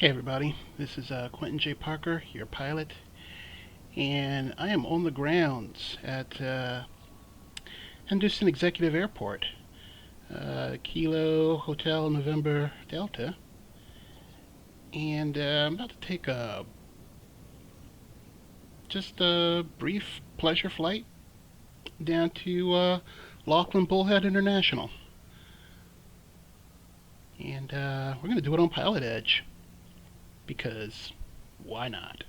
Hey everybody, this is Quentin J. Parker, your pilot, and I am on the grounds at Henderson Executive Airport, Kilo Hotel November Delta, and I'm about to take just a brief pleasure flight down to Laughlin Bullhead International, and we're going to do it on PilotEdge. Because why not?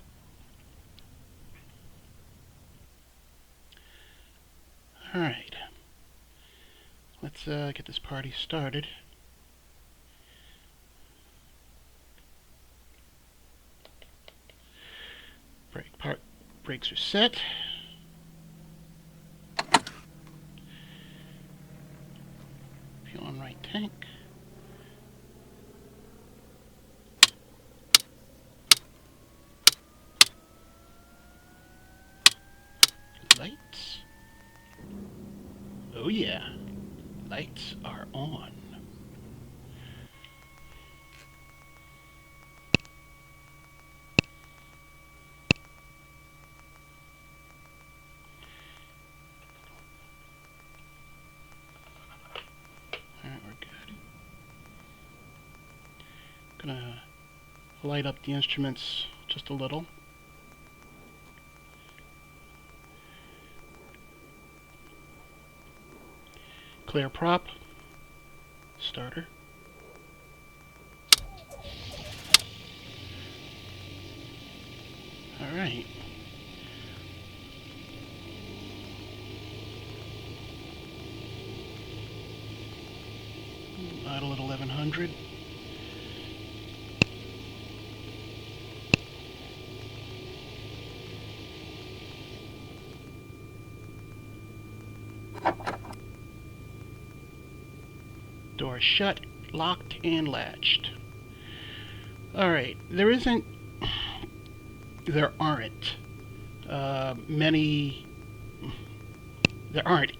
Alright, let's get this party started. Brakes are set. Fuel on right tank. Lights. Oh yeah, lights are on. Alright, we're good. Gonna light up the instruments just a little. Clear prop, starter. All right. Idle at 1100. Door shut, locked, and latched. Alright, there aren't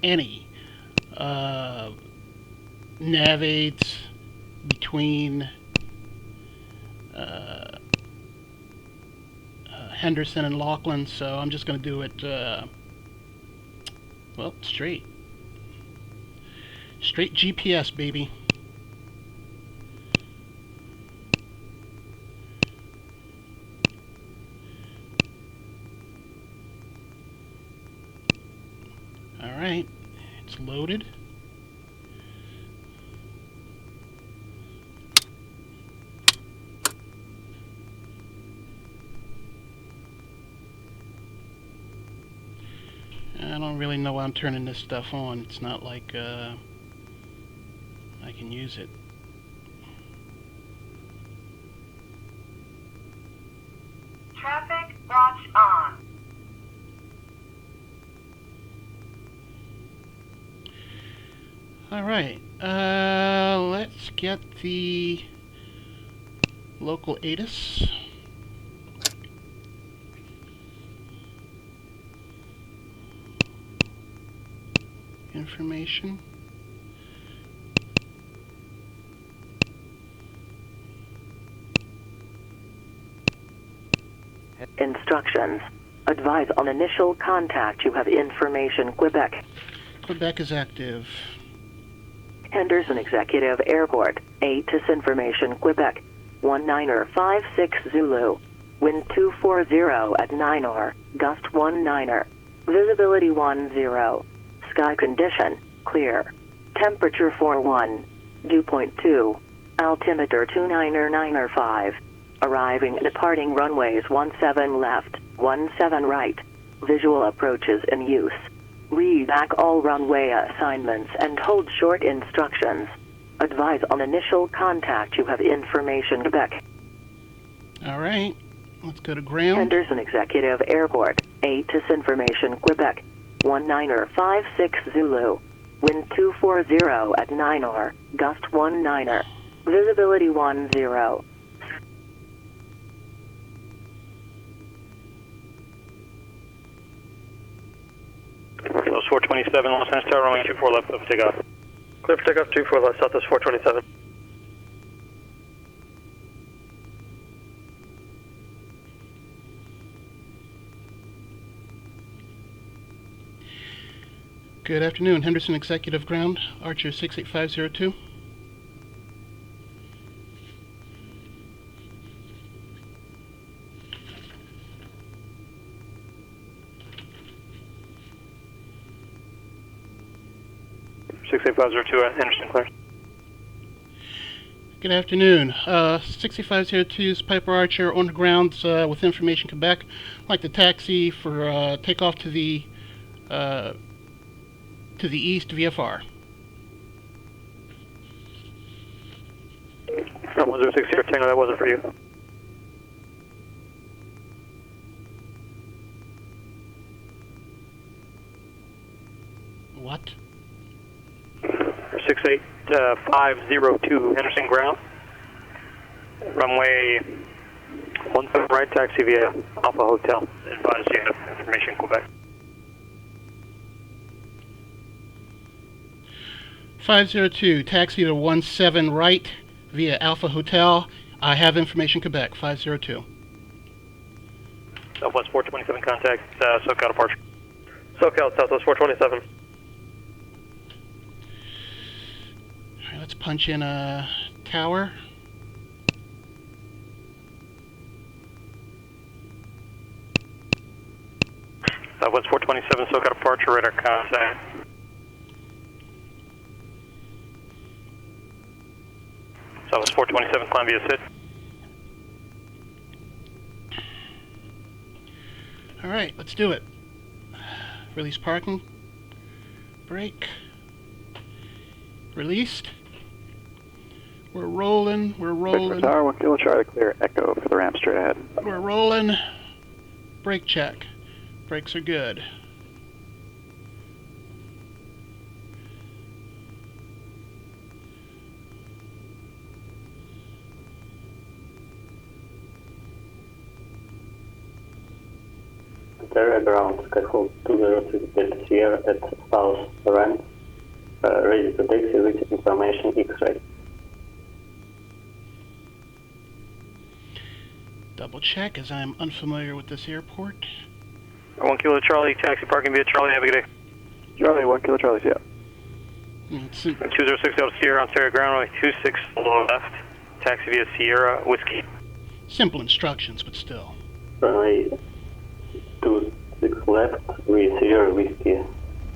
any nav aids between Henderson and Laughlin, so I'm just going to do it, well, straight GPS, baby. Alright, it's loaded. I don't really know why I'm turning this stuff on. It's not like I can use it. Traffic watch on. Alright, let's get the local ATIS. Information. Instructions. Advise on initial contact. You have information. Quebec. Quebec is active. Henderson Executive Airport. ATIS information. Quebec. 1956 Zulu. Wind 240 at 9R. Gust 19er. Visibility 10. Sky condition. Clear. Temperature 41. Dew point 2. Altimeter 299er5. Arriving and departing runways 17 left, 17 right. Visual approaches in use. Read back all runway assignments and hold short instructions. Advise on initial contact. You have information. Quebec. Alright, let's go to ground. Henderson Executive Airport. ATIS information. Quebec. 1956 Zulu. Wind 240 at 9R. Gust 19er. Visibility 10. Kilos 427, Los Angeles Tower, runway 24 left, clear for takeoff. Clear for takeoff, 24 left, Southwest 427. Good afternoon, Henderson Executive Ground, Archer 68502. Henderson, clear. Good afternoon. 6502's Piper Archer on the grounds with information Quebec. I'd like to taxi for takeoff to the east VFR. 106 here, Tango, that wasn't for you. What? 68502 Henderson ground. Runway 17 right, taxi via Alpha Hotel. Advise you have information Quebec. 502, taxi to 17 right via Alpha Hotel. I have information Quebec, 502. Southwest 427 contact, SoCal departure. SoCal, Southwest 427. All right, let's punch in a tower. Southwest 427, SoCal departure, radar contact. Southwest 427, climb via SID. All right, let's do it. Release parking. Brake. Released. We're rolling. We're rolling. Tower, 1 Kilo Charlie, clear echo for the ramp straight ahead. We're rolling. Brake check. Brakes are good. Area ground, Skyhold 206 here at South Ramp, ready to taxi with information X-ray. Double check as I'm unfamiliar with this airport. 1 Kilo Charlie, taxi parking via Charlie, have a good day. Charlie, 1 Kilo Charlie, yeah. It's 206 out of Sierra, Ontario ground, runway 26 below left, taxi via Sierra, Whiskey. simple instructions, but still. Runway 26 left, with Sierra Whiskey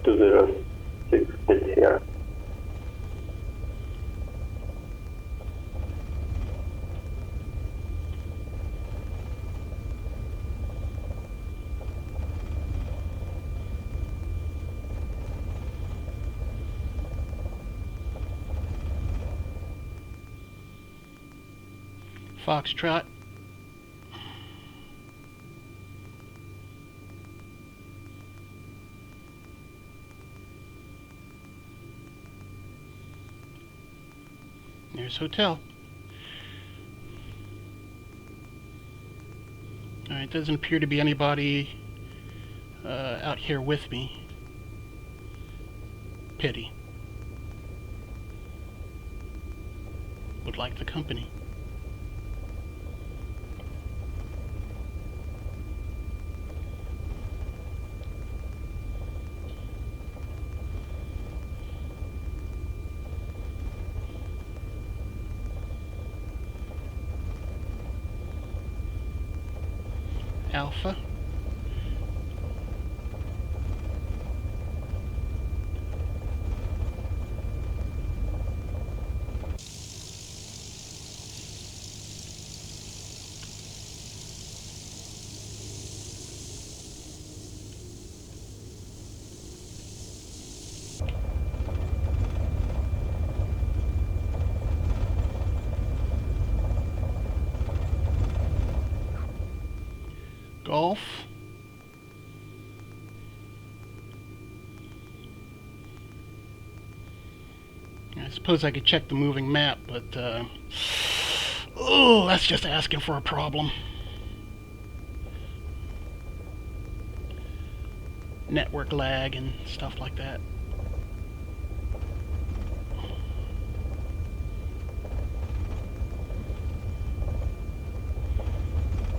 206 at Sierra. Foxtrot. There's hotel. Alright, doesn't appear to be anybody out here with me. Pity. Would like the company. Alpha. Golf. I suppose I could check the moving map, but oh, that's just asking for a problem. Network lag and stuff like that.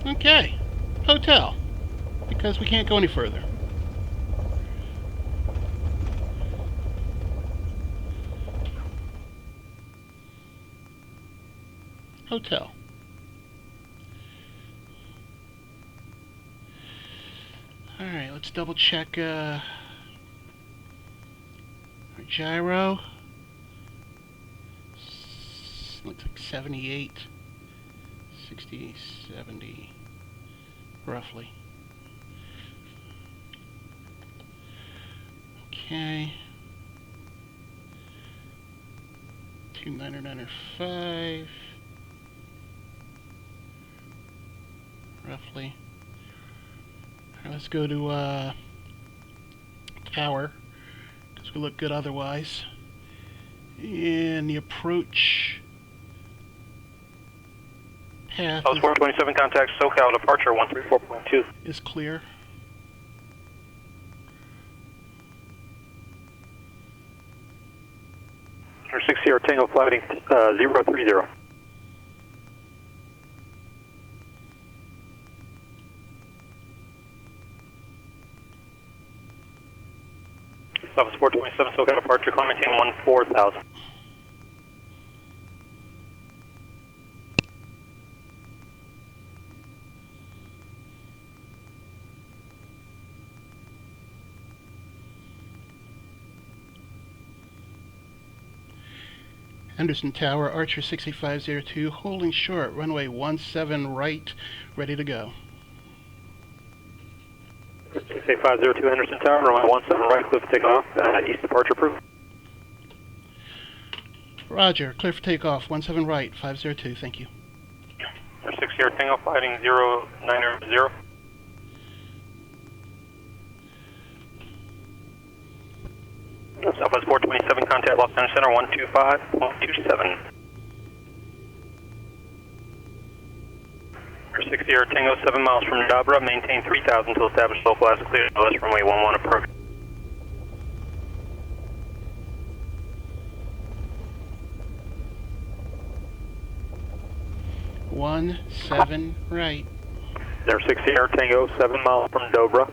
Okay. Hotel, because we can't go any further. Hotel. Alright, let's double check our gyro. Looks like 78, 60, 70, roughly. Okay. 2995, roughly. Alright, let's go to tower, because we look good otherwise. And the approach path House 427, contact SoCal, departure 134.2. is clear. Or 6 Sierra Tango flighting 030. Office 427, SoCal departure, climb maintain 14,000. Henderson Tower, Archer 6502, holding short, runway 17 right, ready to go. 68502 Henderson Tower, runway 17 right, clear for takeoff, east departure approved. Roger, clear for takeoff, 17 right, 502, thank you. 6 Sierra Tango flighting 090. Southwest 427, contact Los Angeles Center 125.27. 6 Sierra Tango, 7 miles from Dobra, maintain 3,000 to establish localized clear LS runway 11 approach. One, 7, right. There, 6 Sierra Tango, 7 miles from Dobra,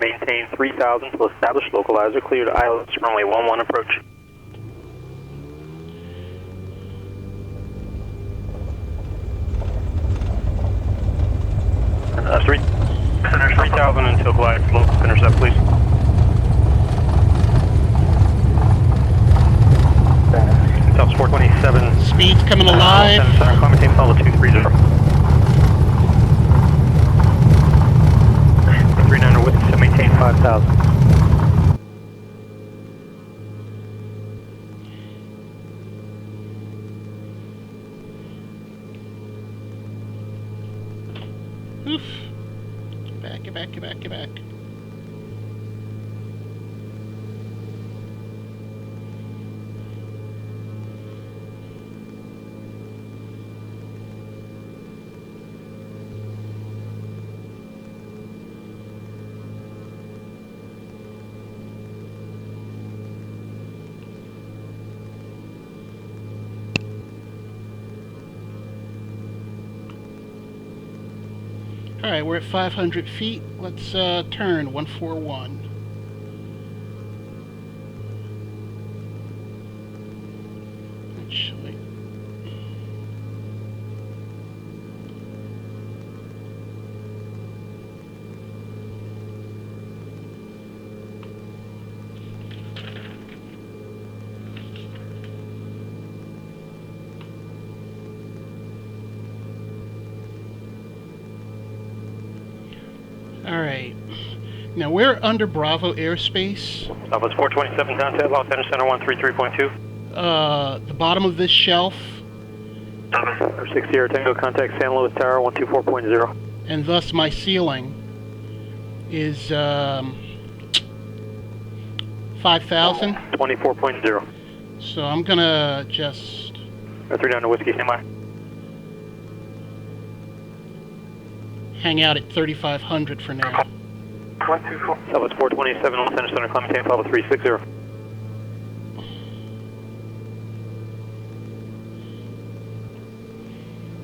maintain 3,000 to establish localizer, clear to ILS runway 11 approach. That's 3,000 until glide local intercept, please. South 427. Speed's coming alive. Center, climb maintain follow 230. 39 with to maintain 5,000. Oof. Get back, get back, get back. Alright, we're at 500 feet. Let's turn 141. Actually. Alright. Now we're under Bravo airspace. Southwest 427, contact Los Angeles Center 133.2. The bottom of this shelf, 6 Sierra Tango, contact San Luis Tower 124.0. and thus my ceiling is 5,000. 24.0. So I'm gonna just 3 down to whiskey, stand by. hang out at 3,500 for now. Southwest 427, Los Angeles Center, climb maintain follow 360.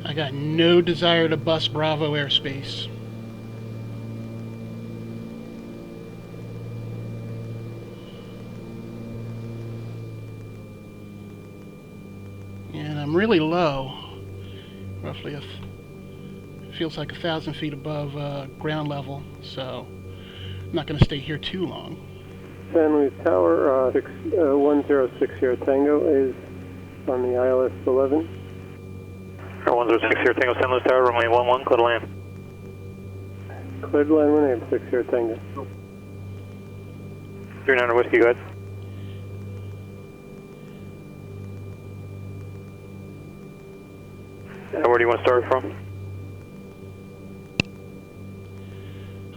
I got no desire to bust Bravo airspace. And I'm really low. roughly feels like 1,000 feet above ground level, so I'm not going to stay here too long. San Luis Tower, 1060 Tango is on the ILS 11. 1060 Tango, San Luis Tower, runway 11, clear to land. Cleared to land, runway 60 Tango. 39 Whiskey, go ahead. Where do you want to start from?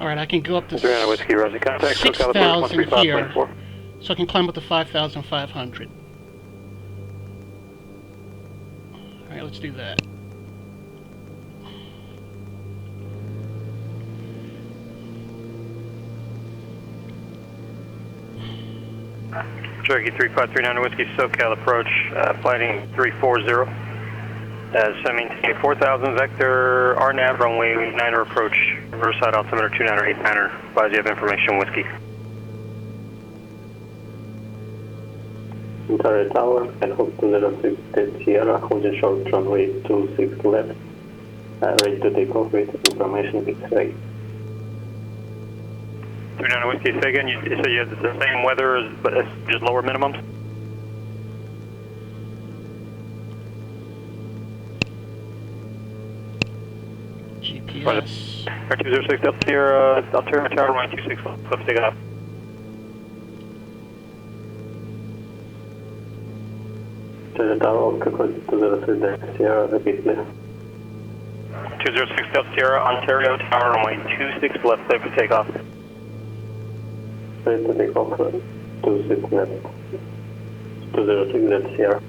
Alright, I can go up to 39 Whiskey, Roger. Contact 6,000 here, so I can climb up to 5,500. Alright, let's do that. Cherokee 3539 Whiskey, SoCal approach, flighting 340. So maintain 4,000 vector, RNAV, runway 9er approach, Riverside altimeter 29er, 89er. Advise you have information, Whiskey. Entire tower and hope to 06 Sierra, holding short runway 26 left, ready to take off with information X-ray. 39 Whiskey, say again, you said you had the same weather, but it's just lower minimums? GPS. R206 Delta Sierra, Altimeter Tower, runway 26 left, let's take it off. To the tower, Optical 206 Sierra, repeatedly. 206 Delta Sierra, Ontario Tower, runway 26 left, clear for takeoff. Ready to take off, 26 left. 206 Delta Sierra.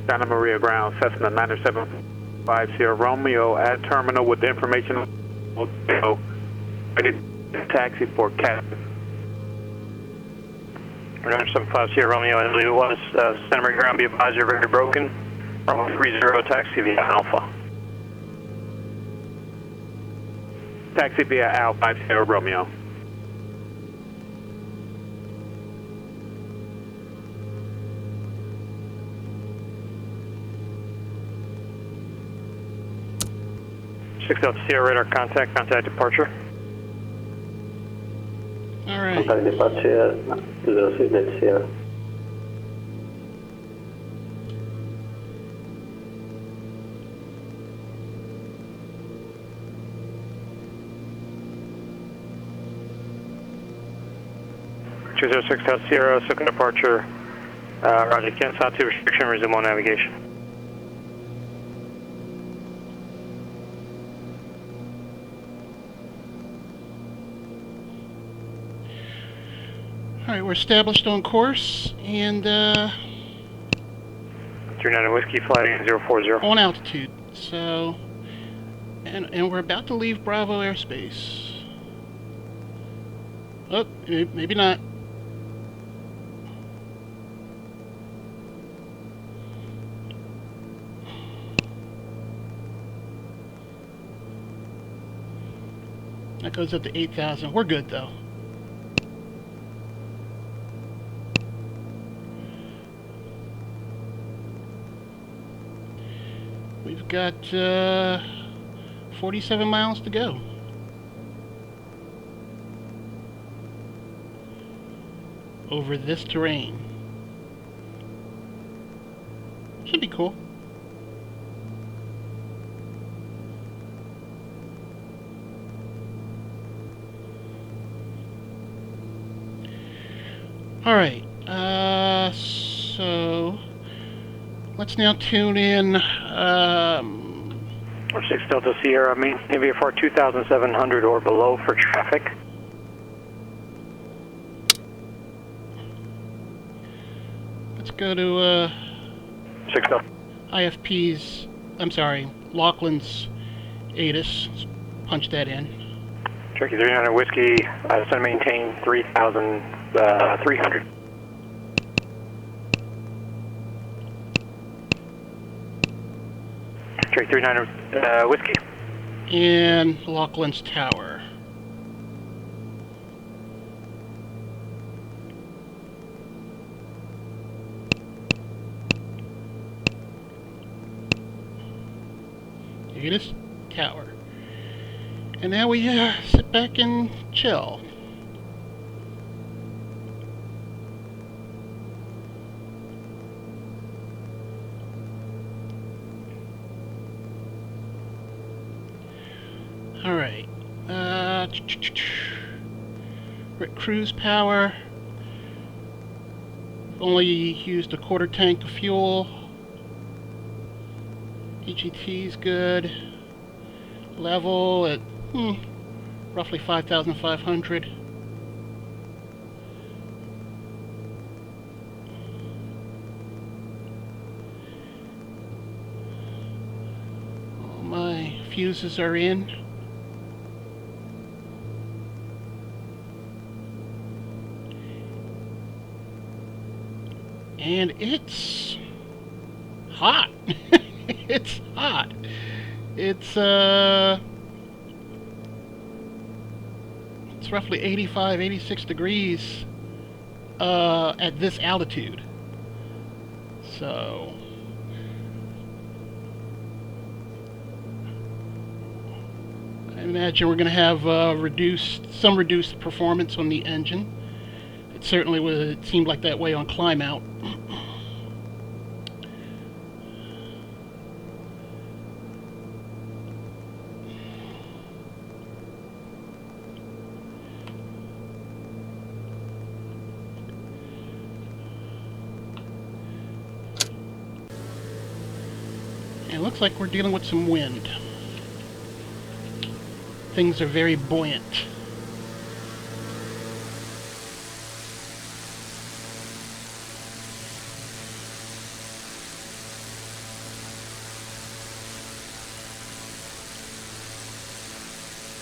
Santa Maria Ground, Cessna 9750 Romeo at terminal with the information. Ready to taxi for Captain. 9750 Romeo, and it was Santa Maria Ground, be advised you're very broken. Runway 30, taxi via Alpha. Taxi via Alpha 50 Romeo. Delta Sierra radar contact departure. Alright. Contact departure, 206 Delta Sierra. Delta Sierra, second departure. Roger, cancel out to restriction, resume on navigation. Alright, we're established on course, and 39 Whiskey, flight 040. on altitude. So, and we're about to leave Bravo airspace. Oh, maybe not. That goes up to 8,000. We're good though. We've got 47 miles to go. Over this terrain. That'd be cool. Alright, so let's now tune in 6 Delta Sierra, main VFR 2700 or below for traffic. let's go to 6 Delta. IFP's, I'm sorry, Laughlin's ATIS. Let's punch that in. Turkey 300 Whiskey, send and maintain 3,300. Turkey 300 Whiskey. And Laughlin's Tower. ATIS Tower. And now we sit back and chill. Alright. Cruise power. Only used a quarter tank of fuel. EGT's good. Level at roughly 5,500. All my fuses are in. And it's hot. It's hot. It's roughly 85, 86 degrees at this altitude. So I imagine we're going to have some reduced performance on the engine. It certainly would seem like that way on climb out. It looks like we're dealing with some wind. Things are very buoyant.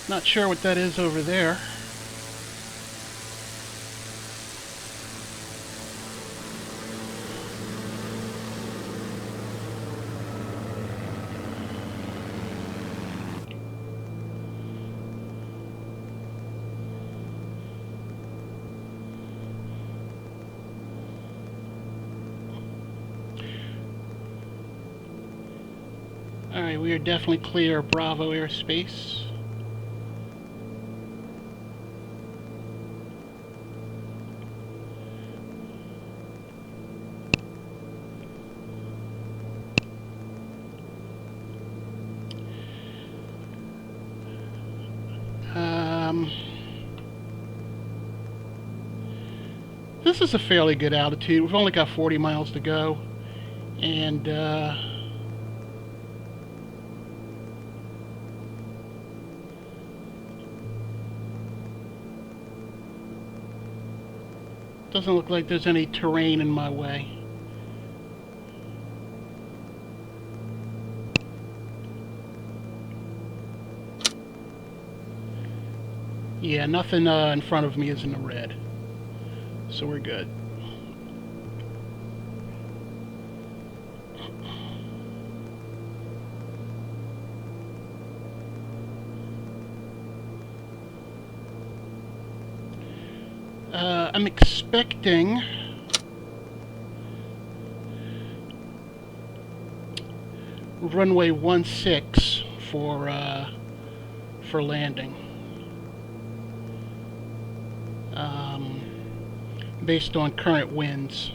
Not sure what that is over there. Alright, we are definitely clear of Bravo airspace. This is a fairly good altitude. We've only got 40 miles to go, and doesn't look like there's any terrain in my way. Yeah, nothing in front of me is in the red, so we're good. I'm expecting runway 16 for landing. Based on current winds.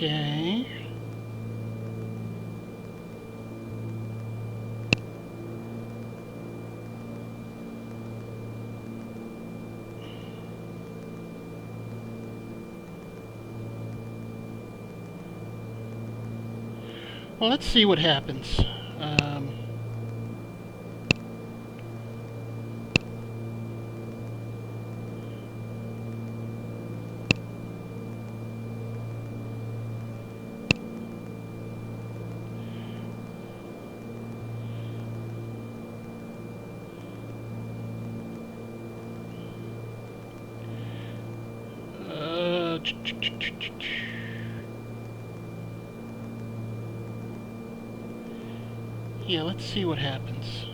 Okay. Well, let's see what happens. Yeah, let's see what happens.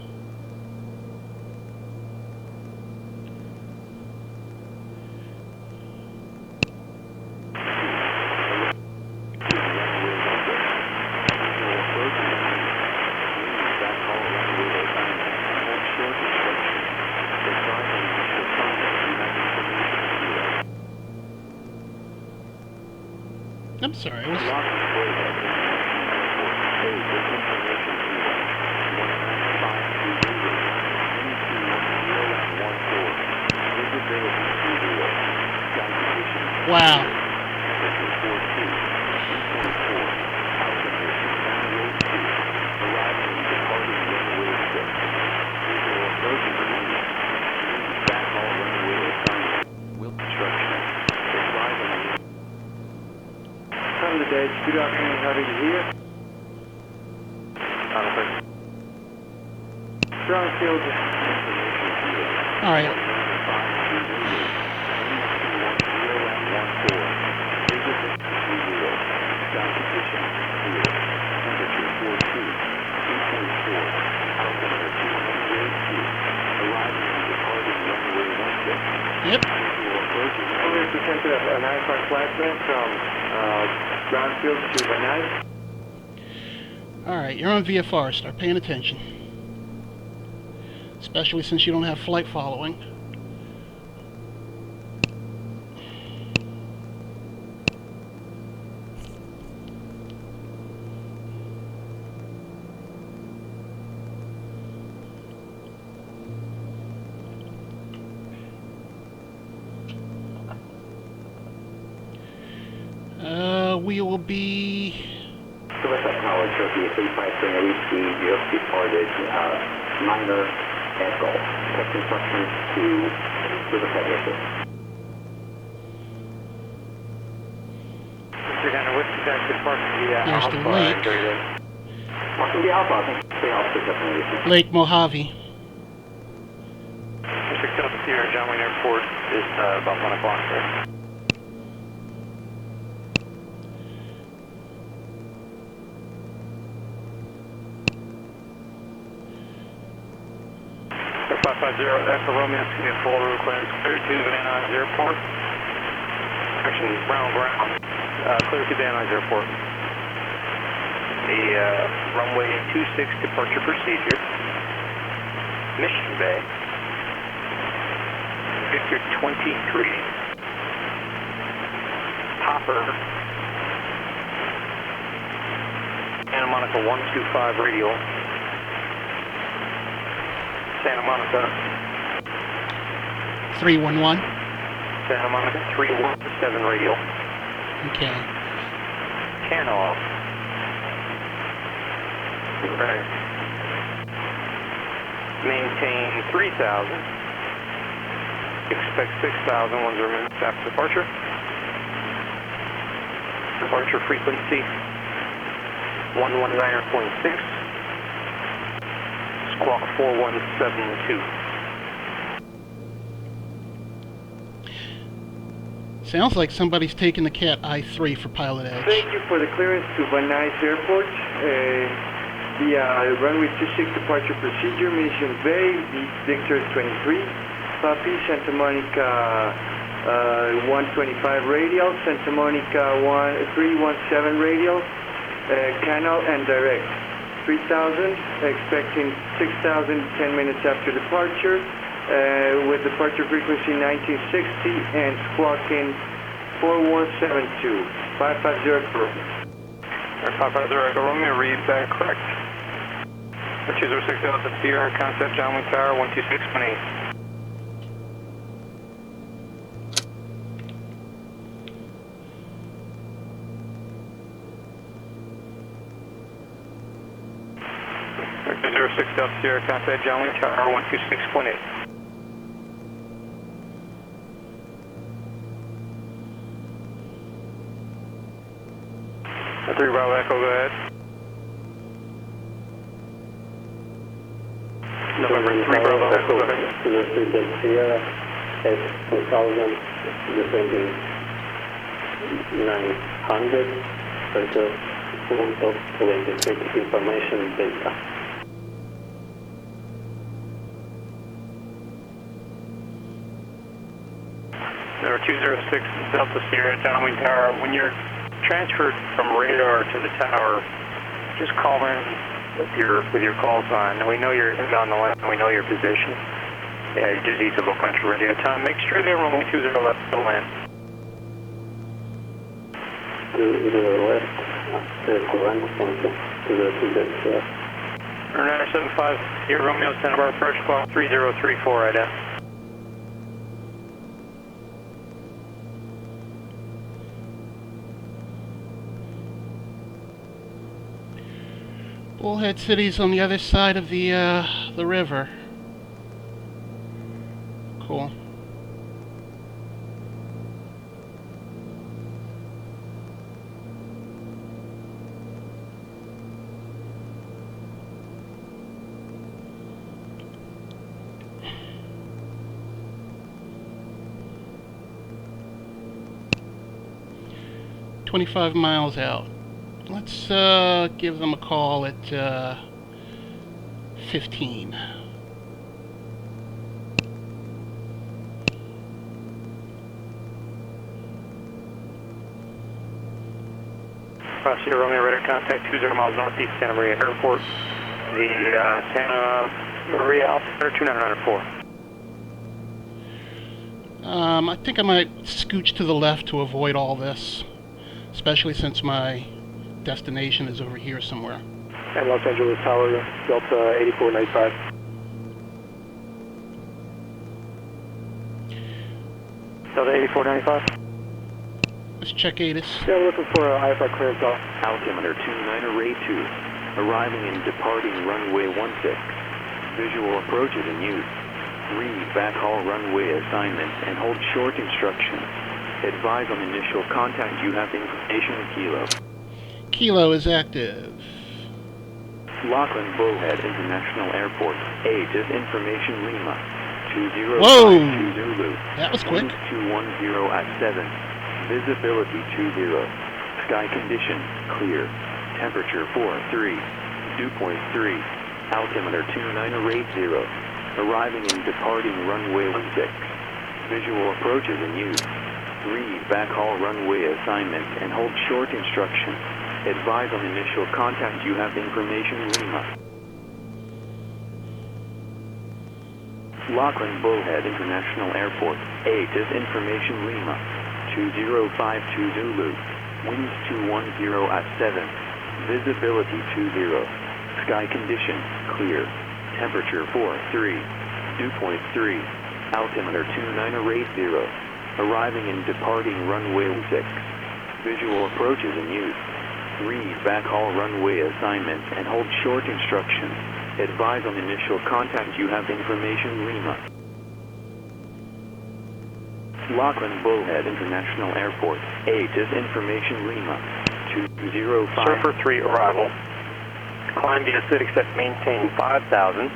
I'm sorry, I was... Wow. PilotEdge, good afternoon, how do you hear? Brownfield. All right. Yep. We presented an IFR flight plan from Brownfield to Van Nuys. Alright, you're on VFR. Start paying attention. Especially since you don't have flight following. We will be... Tower Turkey 353 just departed minor echo. Tech instructions to Bullhead airport. Mr. Henry, what's the best departure? There's the lake. Marking the Alpha, I think the Alpha definitely. Lake Mojave. Mr. Delta Sierra, John Wayne Airport is about 1 o'clock there. Echo Romeo, full route clearance, clear to Van Nuys Airport. Action, Brown, clear to Van Nuys Airport. The runway 26 departure procedure. Mission Bay. Victor 23. Hopper. Santa Monica 125 radial. Santa Monica 311. Santa Monica 317 radial. Okay. Canoff. Right. Maintain 3,000. Expect 6,000 1 minutes after departure. Departure frequency 119.6. Squawk 4172. Sounds like somebody's taking the Cat I-3 for PilotEdge. Thank you for the clearance to Van Nuys Airport. The runway 26 departure procedure, Mission Bay, Victor 23, Papi, Santa Monica 125 radial, Santa Monica 317 radial, canal and direct. 3,000, expecting 6,000 10 minutes after departure, with departure frequency 1960 and squawking 4172. 550 Echo. 550 Echo Romeo, read that correct. 206 Delta Sierra, concept downwind tower 126.8. Delta Sierra, contact downwind tower 126.8. 3 Bravo Echo, go ahead. November 3 Bravo Echo, go ahead. 206 Delta Sierra, S2000, descending 900, versus point of latest information data. Number 206 Delta Sierra, downwind tower. When you're transferred from radar to the tower, just call in with your call sign. And we know you're on the line, and we know your position. Yeah, you just need to look on your radio time. Make sure they're runway 20 left to land. To the left, current point to the TWCS. 975, here Romeo, Santa Barbara approach call 3034 right now. Bullhead City's on the other side of the river. Cool. "25 miles out." Let's give them a call at 15. Sierra Romeo, radar contact 20 miles northeast Santa Maria Airport. The Santa Maria altimeter 2904. I think I might scooch to the left to avoid all this, especially since my destination is over here somewhere. And Los Angeles Tower, Delta 8495. Delta 8495. Let's check ATIS. Yeah, we're looking for IFR clearance off. Altimeter 29 arriving and departing runway 16. Visual approaches in use. Read backhaul runway assignment and hold short instructions. Advise on initial contact. You have information with Kilo. Kilo is active. Lachlan Bullhead International Airport. ATIS information Lima. 2052 Whoa! Zulu. That was quick. 210 at 7. Visibility 20. Sky condition clear. Temperature 43. Dew point 3. Altimeter 2980. Arriving and departing runway 16. Visual approaches in use. Read backhaul runway assignment and hold short instruction. Advise on initial contact. You have information Lima. Lachlan Bullhead International Airport. ATIS information Lima. 2052 Zulu. Winds 210 at 7. Visibility 20. Sky condition clear. Temperature 43. Dew point 3. Altimeter 2980. Arriving and departing runway 6. Visual approaches in use. Read backhaul runway assignment and hold short instruction. Advise on initial contact. You have information Lima. Lachlan Bullhead International Airport. ATIS information Lima. 205. Surfer 3 arrival. Climb via 6 at maintain 5,000.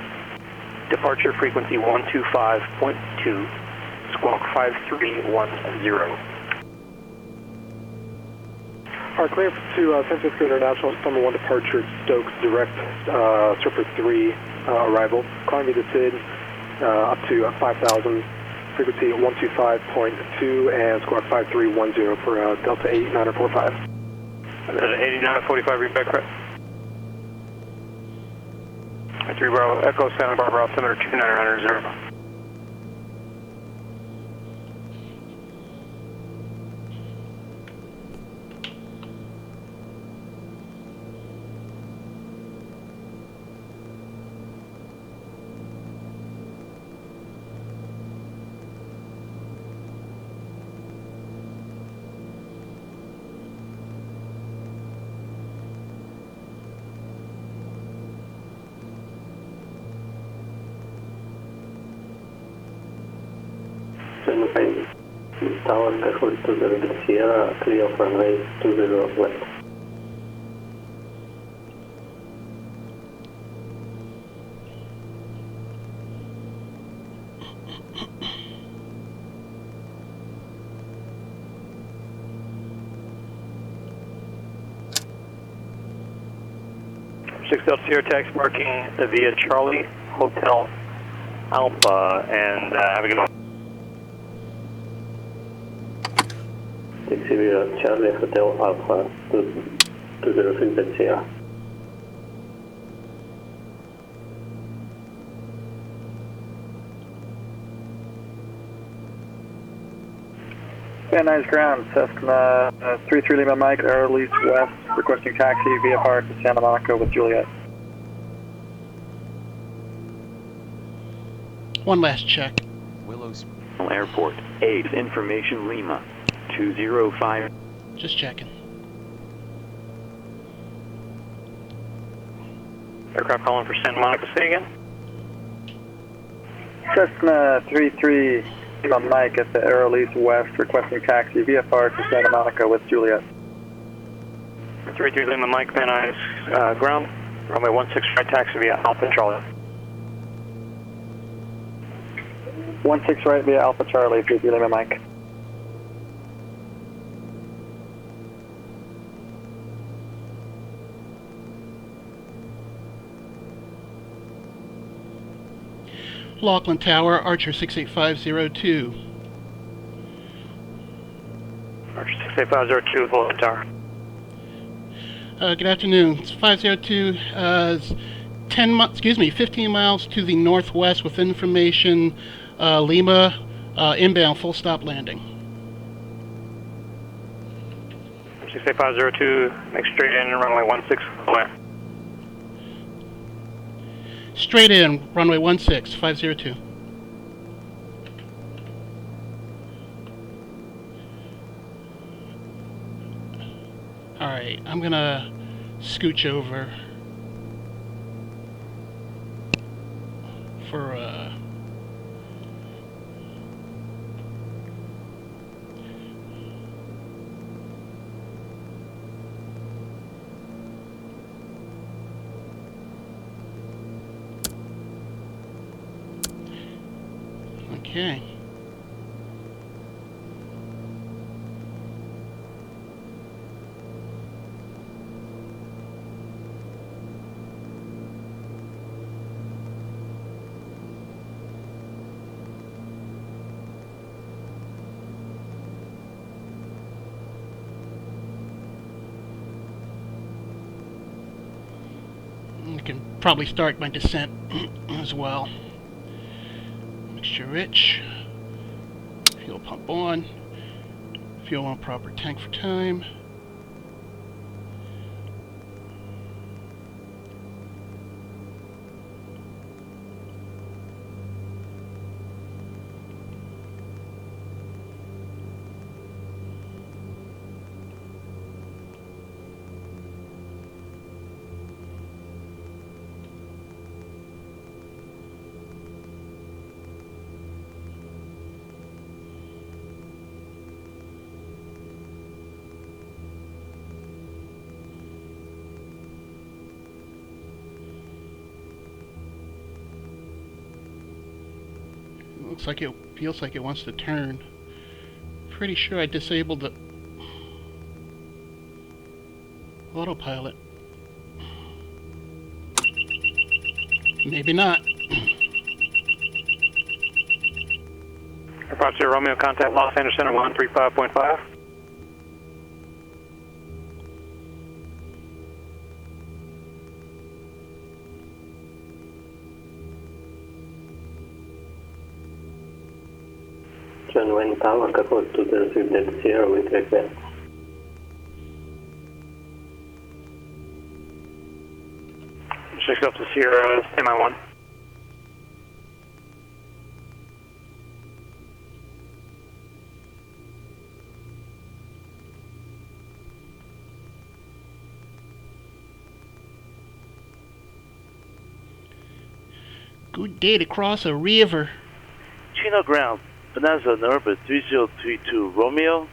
Departure frequency 125.2. Squawk 5310. Clear to San Francisco International, Summer 1 departure, Stokes, direct Surfer 3 arrival. Climb via SID up to 5,000. Frequency 125.2 and squawk 5310 for Delta 8945. Delta 8945, read back correct. 3 Bravo Echo, Santa Barbara altimeter 2990. Runway Tower, Echo 20 Sierra, clear of runway 20 left. Sierra tax parking via Charlie Hotel Alpha, and have a good one. Taxi via Charlie Hotel Alpha 206 Sierra. Van Nuys ground, Cessna 33 Lima Mike, Air East West, requesting taxi VFR to Santa Monica with Juliet. One last check. Willows Airport, 8 Information Lima, 205. Just checking. Aircraft calling for Santa Monica, say again? Cessna 33 Lima Mike at the Air East West, requesting taxi VFR to Santa Monica with Juliet. 33 Lima Mike, Van Nuys ground, runway 16 right taxi via Alpha Charlie. 16 right via Alpha Charlie, 33 Lima Mike. Laughlin Tower, Archer 68502. Archer 68502, Laughlin Tower. Good afternoon. It's 502. It's 15 miles to the northwest with information. Lima, inbound, full stop landing. 68502, make straight in, runway 16 away. Straight in, runway 16, 502. Alright, I'm gonna scooch over for okay. I can probably start my descent as well. Mixture rich. Fuel pump on. Fuel on proper tank for time. Looks like it feels like it wants to turn. Pretty sure I disabled the autopilot. Maybe not. Aircraft 0 Romeo, contact Los Henderson at 135.5. Runway Tower, Echo 206 Sierra with request. Six up to Sierra, MI1. Good day to cross a river. Chino ground, Bonanza Number 3032 Romeo,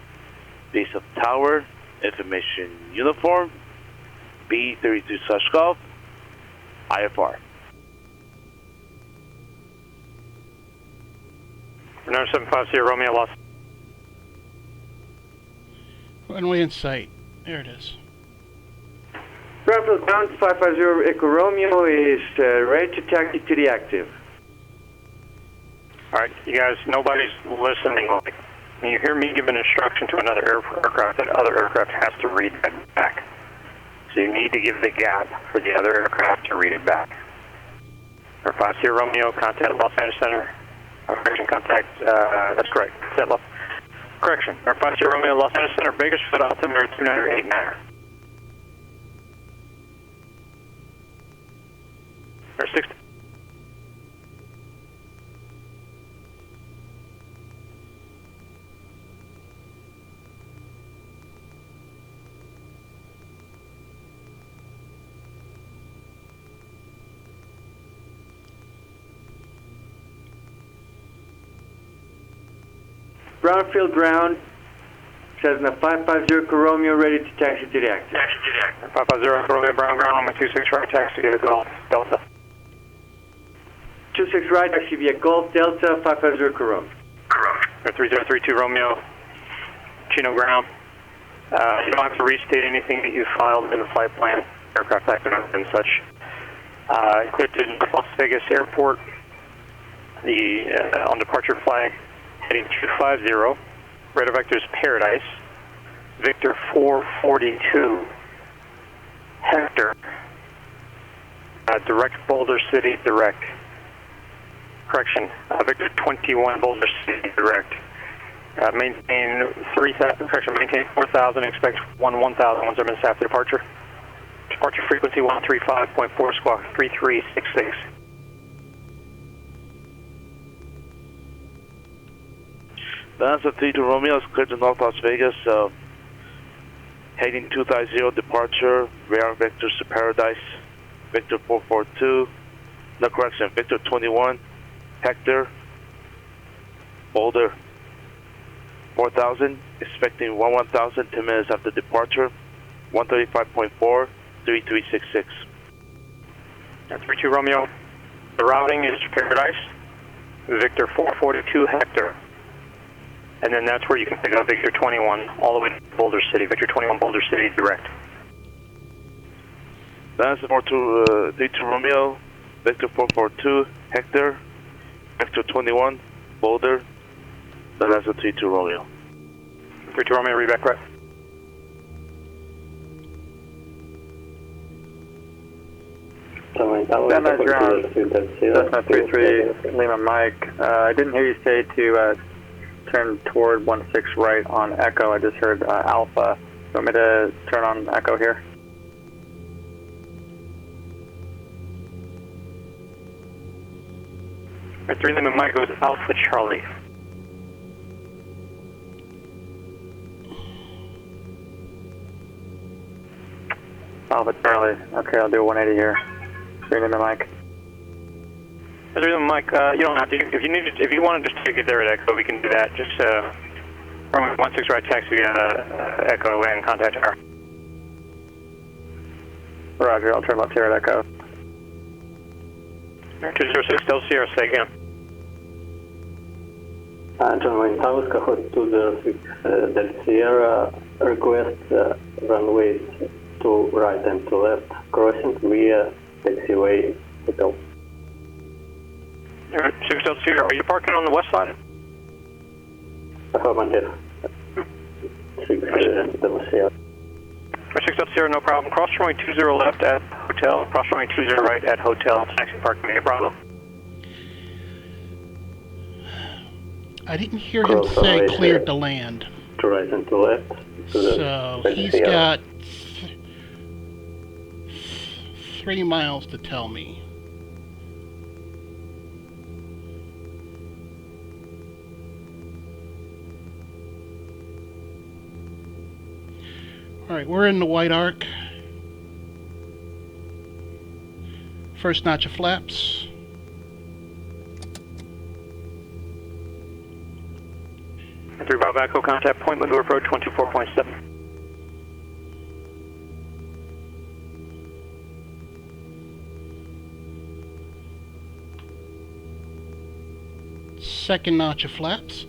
base of tower, information uniform, B32/Golf, IFR. Number 750 Romeo Los. Runway in sight. There it is. Ground ground 550 Echo Romeo is ready to taxi to the active. Alright, you guys, nobody's listening. When you hear me give an instruction to another aircraft, that other aircraft has to read that back. So you need to give the gap for the other aircraft to read it back. Number 50 Romeo, contact Los Angeles Center. Correction, contact, that's correct. Correction, number 50 Romeo, Los Angeles Center, Bakersfield, altimeter 2989. Number 6. Brownfield ground, Cessna 550 Romeo ready to taxi to the active. 550 Romeo, Brown ground, on 26 right, taxi to Golf, Delta. 26 right, taxi via Golf, Delta, 550 Romeo. 3032 Romeo, Chino ground. You don't have to restate anything that you filed in the flight plan, aircraft type and such. Cleared to Las Vegas Airport, on departure flag, heading 250, radar vector is Paradise, Victor 442, Hector, direct Boulder City, direct. Correction, Victor 21, Boulder City, direct. Maintain 3,000, correction, maintain 4,000, expect 1,000 once 7 minutes after departure. Departure frequency 135.4 squawk 3366. Bonanza 32 Romeo is cleared to North Las Vegas, heading 250 departure, radar vectors to Paradise, Victor 442, no correction, Victor 21, Hector, Boulder 4,000, expecting 1,000 10 minutes after departure, 135.4, 3366. 32 Romeo, the routing is Paradise, Victor 442 Hector. And then that's where you can pick up Victor 21 all the way to Boulder City. Victor 21 Boulder City direct. Bonanza 32 Romeo, Victor 442 Hector, Victor 21 Boulder, Bonanza 32 Romeo. 32 Romeo, read back right. Cessna ground, Cessna 33 Lima Mike. I didn't hear you say to turn toward 16 right on Echo. I just heard Alpha. You want me to turn on Echo here? Our 3 Lima Mike goes Alpha Charlie. Alpha Charlie. Okay, I'll do 180 here. 3 Lima Mike. 3 Lima Mike, you don't have to. If you want to just take it there at Echo, we can do that. Just runway 16 right taxi Echo and contact her. Roger, I'll turn left here at Echo. 206 Del Sierra, say again. Runway Towers, Cahoot 206 Del Sierra, request runways to right and to left, crossing via taxiway hotel. 6 Del Sierra, are you parking on the west side? Affirmative. 6 Del Sierra. 6 Del Sierra, no problem. Cross runway 20 left at hotel, cross runway 20 right at hotel, taxi parking, no problem. I didn't hear him say cleared to land. To right and to left. So he's got 3 miles to tell me. Alright, we're in the white arc. First notch of flaps. 3 Bravo Echo, contact point window approach 124.7. Second notch of flaps.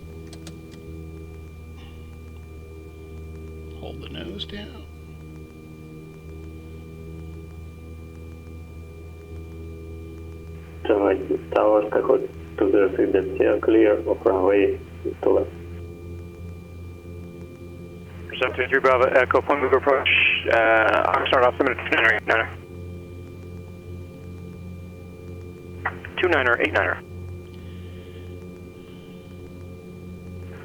Hold the nose down. Tower Echo 206.0 clear of runway to left. Percent 3 Bravo Echo, point window approach, start altimeter 29er. 29er, 89er.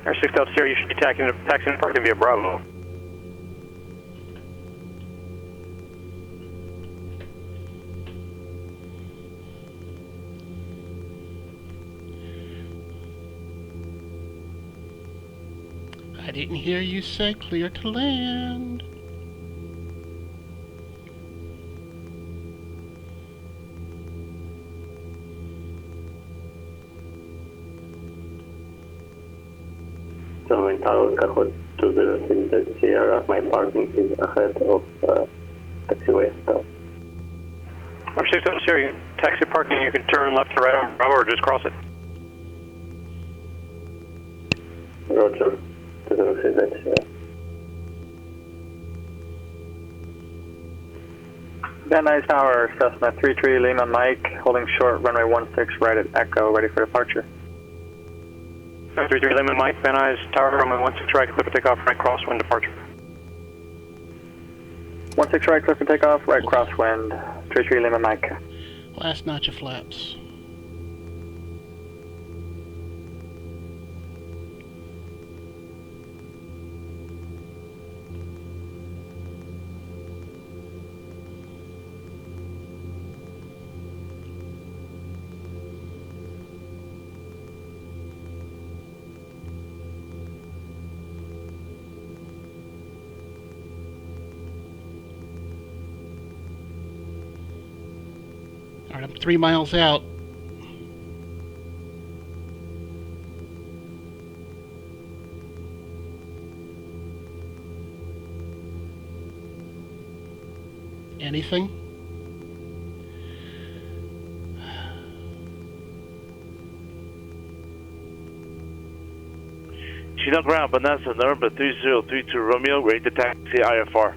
Our 6 Delta Sierra, you should be taxiing and parking via Bravo. I didn't hear you say clear to land. So in Tower Echo 206.0, my parking is ahead of taxiway stop. Our 6 Delta Sierra, taxi parking, you can turn left to right on Bravo or just cross it. Roger. 206.0. Van Nuys Tower, Cessna 33 Lima Mike, holding short, runway 16 right at Echo, ready for departure. 33 Lima Mike, Van Nuys Tower, runway 16 right, clear for takeoff, right crosswind departure. 16 right, clear for takeoff, right crosswind, 33 Lima Mike. Last notch of flaps. All right, I'm 3 miles out. Anything? Chinook ground, Vanessa, number 3032 Romeo, ready to taxi IFR.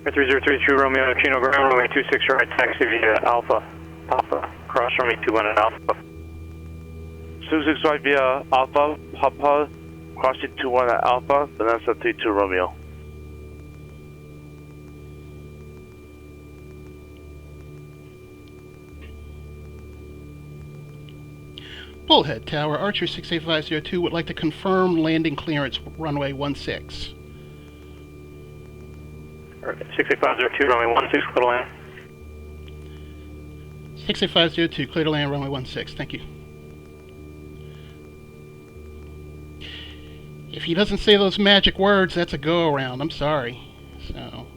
Air 3032 Romeo, Chino ground, runway 26 right, taxi via Alpha, Papa, cross runway 21 at Alpha. 26 right via Alpha, Papa, crossing 21 at Alpha, Vanessa 32 Romeo. Bullhead Tower, Archer 68502 would like to confirm landing clearance runway 16. 68502 runway 16, clear to land. 68502, clear to land runway 16, thank you. If he doesn't say those magic words, that's a go around, I'm sorry. So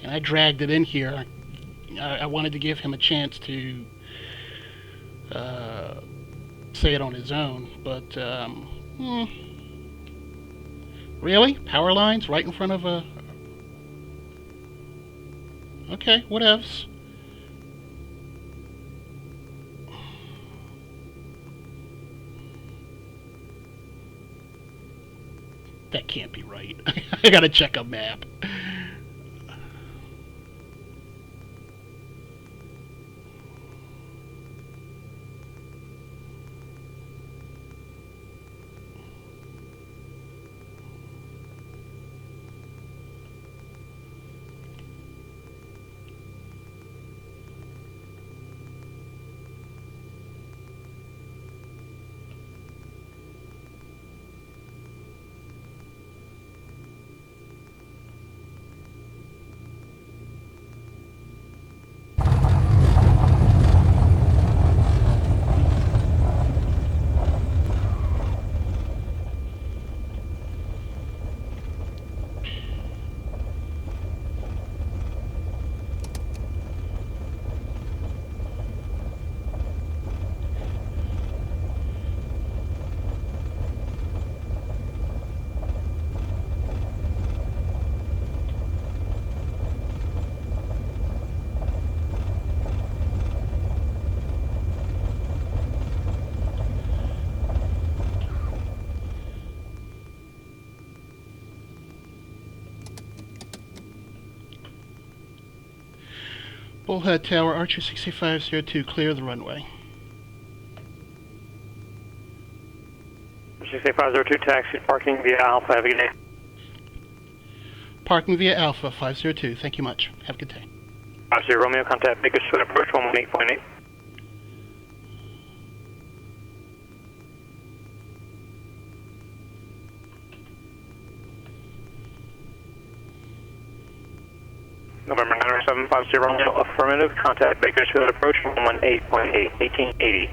and I dragged it in here. I wanted to give him a chance to say it on his own, but really? Power lines right in front of a... Okay, whatevs. That can't be right. I gotta check a map. Bullhead Tower, Archer 6502, clear the runway. 6502, taxi, parking via Alpha, have a good day. Parking via Alpha 502, thank you much. Have a good day. 50 Romeo, contact Bakersfield approach 118.8. November 90750 Romeo, affirmative, contact Bakersfield approach 118.8, 1880.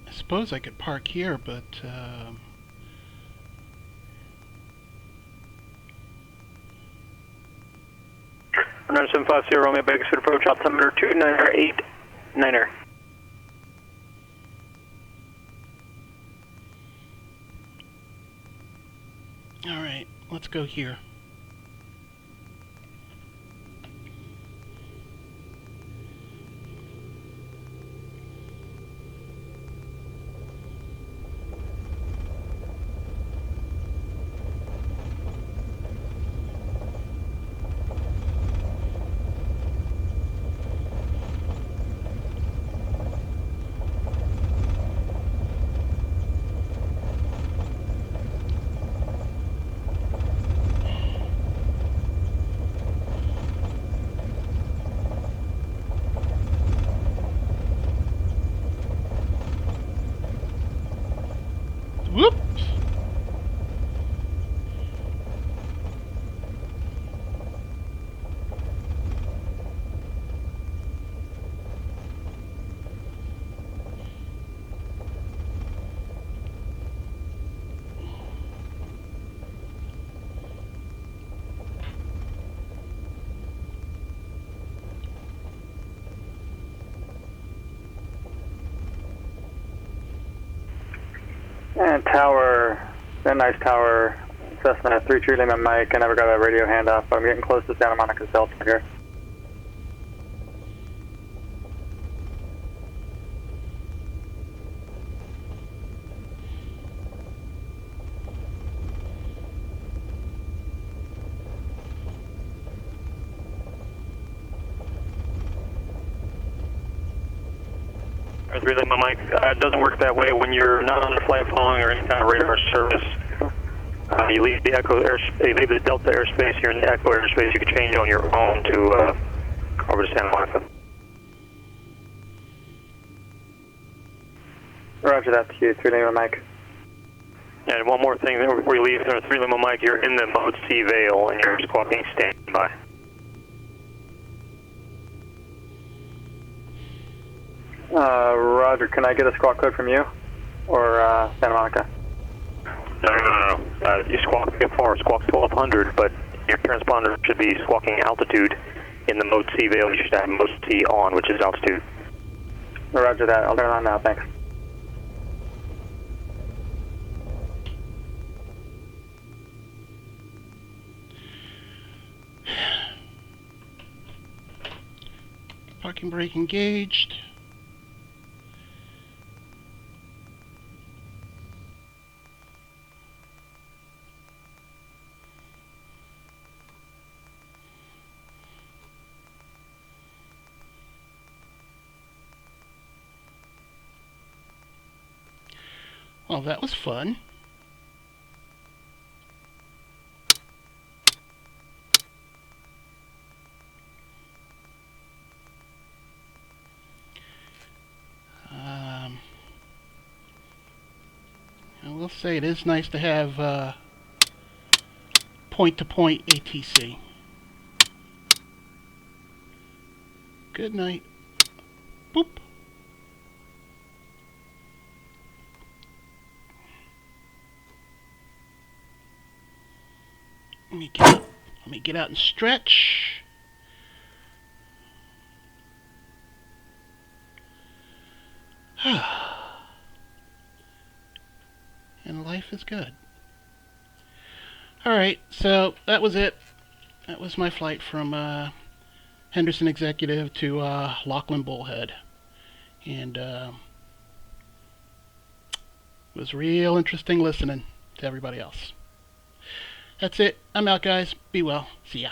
I suppose I could park here, but 9750 Romeo, Bakersfield approach, altimeter 2989er. alright, let's go here. Whoops! And tower, that nice tower, Cessna 33 Lima Mike. I never got a radio handoff, but I'm getting close to Santa Monica Delta here. Three Lima Mike, it doesn't work that way when you're not on the flight following or any kind of radar service. You leave the Echo you leave the Delta airspace, you're in the Echo airspace, you can change on your own to over to Santa Monica. Roger that to you, 3 Lima Mike. And one more thing, before you leave, 3 Lima Mike, you're in the mode C veil and you're squawking standby. Roger, can I get a squawk code from you? Or Santa Monica? No. You squawk FR, squawk 1200, but your transponder should be squawking altitude. In the mode C veil, you should have mode C on, which is altitude. Roger that, I'll turn it on now, thanks. Parking brake engaged. Well, that was fun. will say it is nice to have point-to-point ATC. Good night. Boop. Let me get out and stretch. And life is good. Alright, so that was it. That was my flight from Henderson Executive to Laughlin Bullhead. And it was real interesting listening to everybody else. That's it. I'm out, guys. Be well. See ya.